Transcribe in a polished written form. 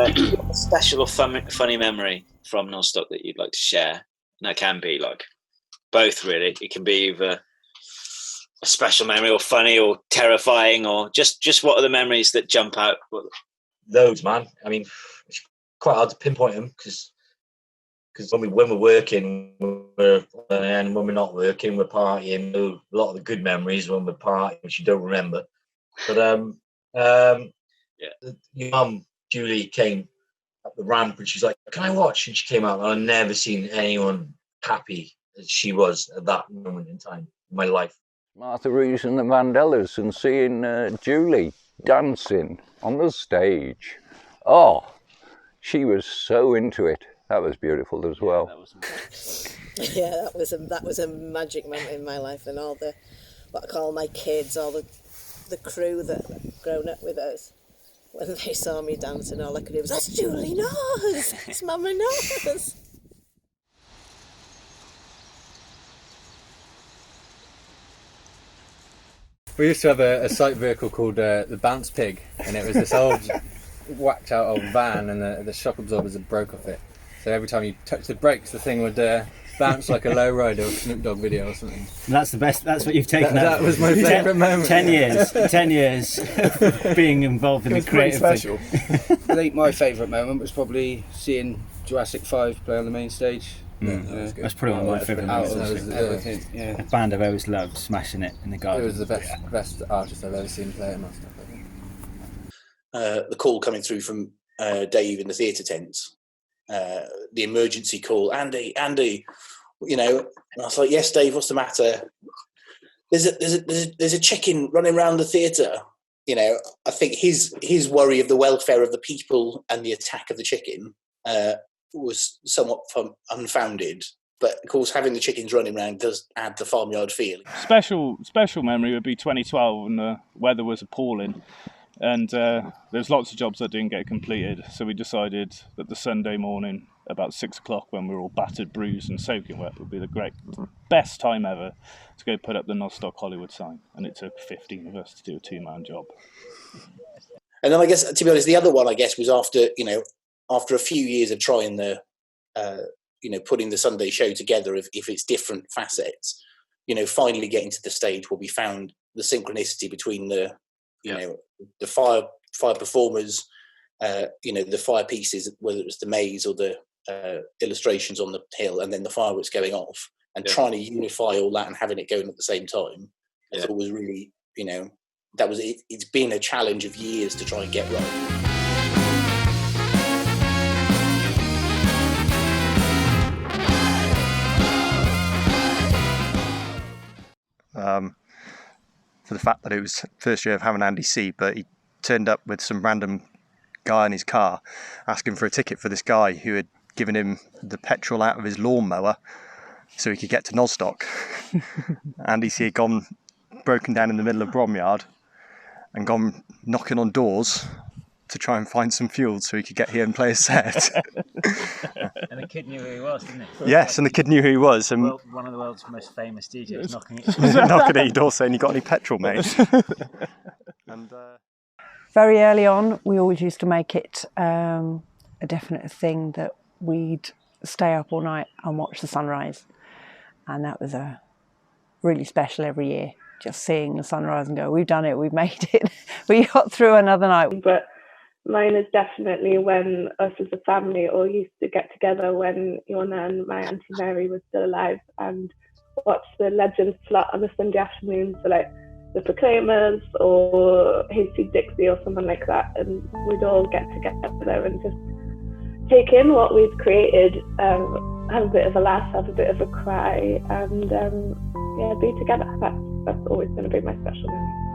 a special or funny memory from Nozstock that you'd like to share? And that can be like both, really. It can be either a special memory or funny or terrifying, or just what are the memories that jump out? Loads, man. I mean, it's quite hard to pinpoint them because when we're working, and when we're not working, we're partying. A lot of the good memories when we're partying, which you don't remember. But your mum, Julie, came up the ramp and she's like, "Can I watch?" And she came out, and I've never seen anyone happy as she was at that moment in time in my life. Martha Rees and the Vandellas, and seeing Julie dancing on the stage. Oh, she was so into it. That was beautiful as well. Yeah, that was a magic moment in my life, and all the, what I call my kids, all the crew that had grown up with us. When they saw me dancing, all I could do was, "That's Julie Noz! It's Mama Noz!" We used to have a site vehicle called the Bounce Pig, and it was this old, whacked out old van, and the shock absorbers had broke off it. So every time you touched the brakes, the thing would bounce like a lowrider or Snoop Dogg video or something. That's the best. That's what you've taken. That was my favourite moment. 10 years of being involved in the creative special. I think my favourite moment was probably seeing Jurassic 5 play on the main stage. That's probably one of my favourite moments. Yeah. A band I've always loved, smashing it in the garden. It was the best artist I've ever seen play at Nozstock, I think. The call coming through from Dave in the theatre tent, the emergency call, Andy, you know, and I was like, "Yes, Dave, what's the matter?" There's a chicken running around the theatre. You know, I think his worry of the welfare of the people and the attack of the chicken was somewhat unfounded. But of course, having the chickens running around does add the farmyard feel. Special memory would be 2012, and the weather was appalling. And there's lots of jobs that didn't get completed, so we decided that the Sunday morning, about 6 o'clock, when we were all battered, bruised and soaking wet, would be the best time ever to go put up the Nozstock Hollywood sign. And it took 15 of us to do a 2-man job. And then I guess, to be honest, the other one, I guess, was after a few years of trying putting the Sunday show together, if it's different facets, finally getting to the stage where we found the synchronicity between the fire performers, the fire pieces, whether it was the maze or the illustrations on the hill, and then the fireworks going off, and trying to unify all that and having it going at the same time. I thought was really, that was it. It's been a challenge of years to try and get right. For the fact that it was first year of having Andy C, but he turned up with some random guy in his car asking for a ticket for this guy who had given him the petrol out of his lawnmower so he could get to Nozstock. Andy C had broken down in the middle of Bromyard and gone knocking on doors to try and find some fuel so he could get here and play a set. And the kid knew who he was, didn't he? Yes, and the kid knew who he was. And one of the world's most famous DJs knocking at your door saying, "You got any petrol, mate?" And very early on, we always used to make it a definite thing that we'd stay up all night and watch the sunrise. And that was really special every year, just seeing the sunrise and go, "We've done it, we've made it, we got through another night." But mine is definitely when us as a family all used to get together when your nan, my Auntie Mary, was still alive, and watch the Legends slot on a Sunday afternoon. So like the Proclaimers or Hasty Dixie or something like that, and we'd all get together and just take in what we'd created, have a bit of a laugh, have a bit of a cry, and be together. That's always going to be my special memory.